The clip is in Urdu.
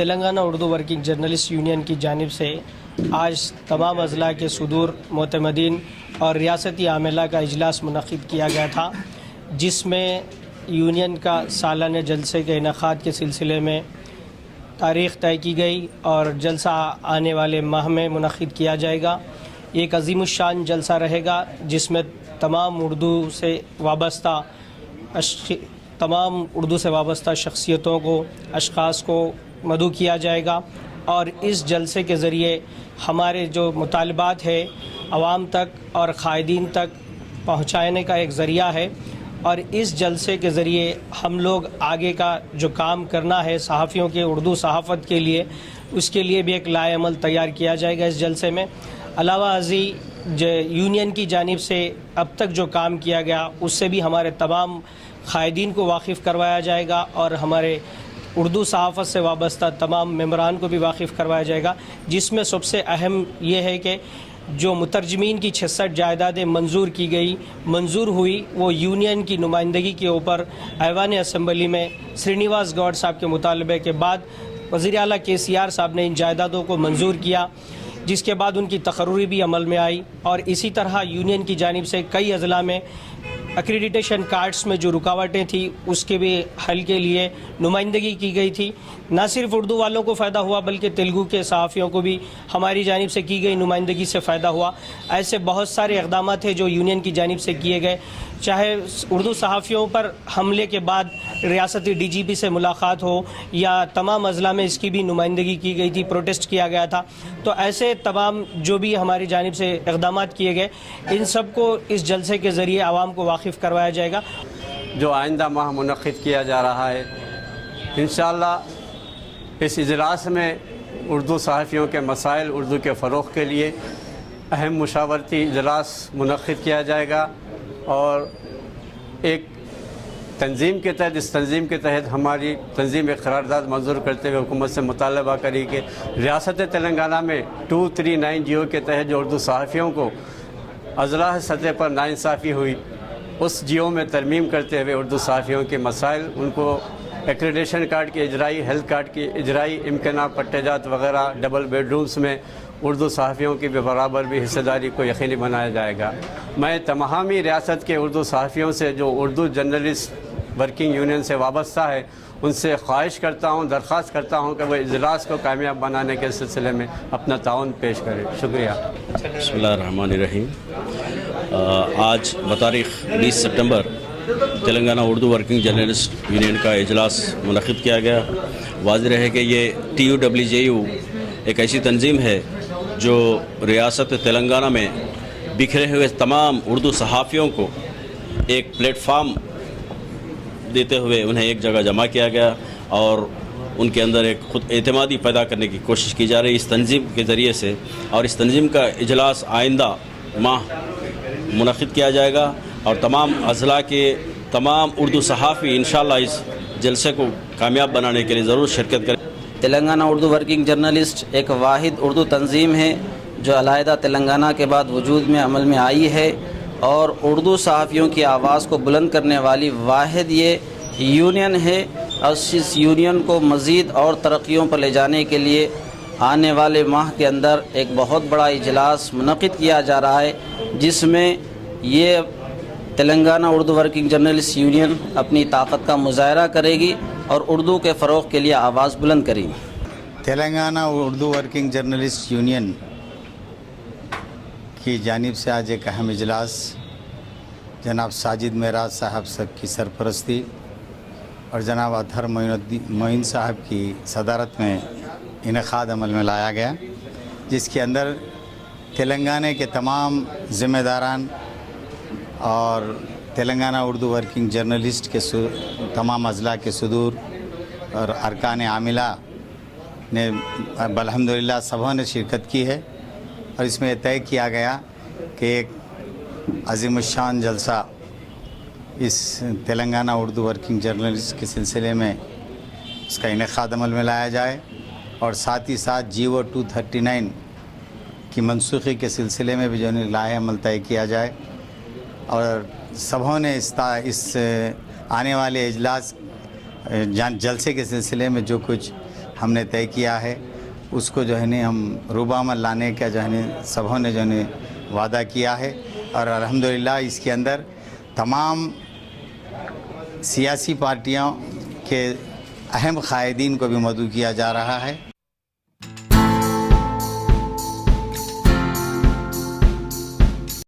Telangana Urdu working journalist union کی جانب سے آج تمام اضلاع کے صدور معتمدین اور ریاستی عاملہ کا اجلاس منعقد کیا گیا تھا، جس میں یونین کا سالانہ جلسے کے انعقاد کے سلسلے میں تاریخ طے کی گئی اور جلسہ آنے والے ماہ میں منعقد کیا جائے گا۔ ایک عظیم الشان جلسہ رہے گا جس میں تمام اردو سے وابستہ شخصیتوں کو، اشخاص کو مدعو کیا جائے گا، اور اس جلسے کے ذریعے ہمارے جو مطالبات ہے عوام تک اور قائدین تک پہنچانے کا ایک ذریعہ ہے، اور اس جلسے کے ذریعے ہم لوگ آگے کا جو کام کرنا ہے صحافیوں کے اردو صحافت کے لیے، اس کے لیے بھی ایک لائحہ عمل تیار کیا جائے گا اس جلسے میں۔ علاوہ ازیں یونین کی جانب سے اب تک جو کام کیا گیا اس سے بھی ہمارے تمام قائدین کو واقف کروایا جائے گا، اور ہمارے اردو صحافت سے وابستہ تمام ممبران کو بھی واقف کروایا جائے گا، جس میں سب سے اہم یہ ہے کہ جو مترجمین کی 66 جائیدادیں منظور ہوئی وہ یونین کی نمائندگی کے اوپر ایوان اسمبلی میں سرینیواس گوڈ صاحب کے مطالبے کے بعد وزیر اعلیٰ KCR صاحب نے ان جائیدادوں کو منظور کیا، جس کے بعد ان کی تقرری بھی عمل میں آئی، اور اسی طرح یونین کی جانب سے کئی اضلاع میں ایکریڈیٹیشن کارڈز میں جو رکاوٹیں تھیں اس کے بھی حل کے لیے نمائندگی کی گئی تھی۔ نہ صرف اردو والوں کو فائدہ ہوا بلکہ تیلگو کے صحافیوں کو بھی ہماری جانب سے کی گئی نمائندگی سے فائدہ ہوا۔ ایسے بہت سارے اقدامات ہیں جو یونین کی جانب سے کیے گئے، چاہے اردو صحافیوں پر حملے کے بعد ریاستی DGP سے ملاقات ہو یا تمام اضلاع میں اس کی بھی نمائندگی کی گئی تھی، پروٹیسٹ کیا گیا تھا۔ تو ایسے تمام جو بھی ہماری جانب سے اقدامات کیے گئے ان سب کو اس جلسے کے ذریعے عوام کو واقف کروایا جائے گا۔ جو آئندہ ماہ منعقد کیا جا رہا ہے، انشاءاللہ اس اجلاس میں اردو صحافیوں کے مسائل، اردو کے فروغ کے لیے اہم مشاورتی اجلاس منعقد کیا جائے گا، اور ایک تنظیم کے تحت، اس تنظیم کے تحت ہماری تنظیم ایک قرارداد منظور کرتے ہوئے حکومت سے مطالبہ کری کہ ریاست تلنگانہ میں 239 جیو کے تحت جو اردو صحافیوں کو اضلاع سطح پر ناانصافی ہوئی، اس جیو میں ترمیم کرتے ہوئے اردو صحافیوں کے مسائل، ان کو ایکریڈیشن کارڈ کی اجرائی، ہیلتھ کارڈ کی اجرائی، امکانات پٹے جات وغیرہ، ڈبل بیڈ رومز میں اردو صحافیوں کی بھی برابر بھی حصہ داری کو یقینی بنایا جائے گا۔ میں تمامی ریاست کے اردو صحافیوں سے جو اردو جرنلسٹ ورکنگ یونین سے وابستہ ہے ان سے خواہش کرتا ہوں، درخواست کرتا ہوں کہ وہ اجلاس کو کامیاب بنانے کے سلسلے میں اپنا تعاون پیش کریں۔ شکریہ۔ بسم اللہ الرحمن الرحیم۔ آج بتاریخ 20 September Telangana Urdu working journalist union کا اجلاس منعقد کیا گیا۔ واضح ہے کہ یہ TUWJU ایک ایسی تنظیم ہے جو ریاست تلنگانہ میں بکھرے ہوئے تمام اردو صحافیوں کو ایک پلیٹ فارم دیتے ہوئے انہیں ایک جگہ جمع کیا گیا، اور ان کے اندر ایک خود اعتمادی پیدا کرنے کی کوشش کی جا رہی ہے اس تنظیم کے ذریعے سے، اور اس تنظیم کا اجلاس آئندہ ماہ منعقد کیا جائے گا، اور تمام اضلاع کے تمام اردو صحافی انشاءاللہ اس جلسے کو کامیاب بنانے کے لیے ضرور شرکت کریں۔ تلنگانہ اردو ورکنگ جرنلسٹ ایک واحد اردو تنظیم ہے جو علیحدہ تلنگانہ کے بعد وجود میں عمل میں آئی ہے، اور اردو صحافیوں کی آواز کو بلند کرنے والی واحد یہ یونین ہے، اور اس یونین کو مزید اور ترقیوں پر لے جانے کے لیے آنے والے ماہ کے اندر ایک بہت بڑا اجلاس منعقد کیا جا رہا ہے، جس میں یہ Telangana Urdu working journalist union اپنی طاقت کا مظاہرہ کرے گی اور اردو کے فروغ کے لیے آواز بلند کرے گی۔ Telangana Urdu working journalist union کی جانب سے آج ایک اہم اجلاس جناب ساجد معراج صاحب کی سرپرستی اور جناب اطہر معین صاحب کی صدارت میں انعقاد عمل میں لایا گیا، جس کے اندر تلنگانہ کے تمام ذمہ داران اور تلنگانہ اردو ورکنگ جرنلسٹ کے تمام اضلاع کے صدور اور ارکان عاملہ نے الحمدللہ سبھوں نے شرکت کی ہے، اور اس میں یہ طے کیا گیا کہ ایک عظیم الشان جلسہ اس تلنگانہ اردو ورکنگ جرنلسٹ کے سلسلے میں اس کا انعقاد عمل میں لایا جائے، اور ساتھ ہی ساتھ GO 239 کی منسوخی کے سلسلے میں بھی جو لائحہ عمل طے کیا جائے، اور سبھوں نے اس آنے والے اجلاس جلسے کے سلسلے میں جو کچھ ہم نے طے کیا ہے اس کو جو ہے نا ہم روبہ عمل لانے کا جو ہے نا سبھوں نے جو ہے وعدہ کیا ہے، اور الحمدللہ اس کے اندر تمام سیاسی پارٹیوں کے اہم قائدین کو بھی مدعو کیا جا رہا ہے۔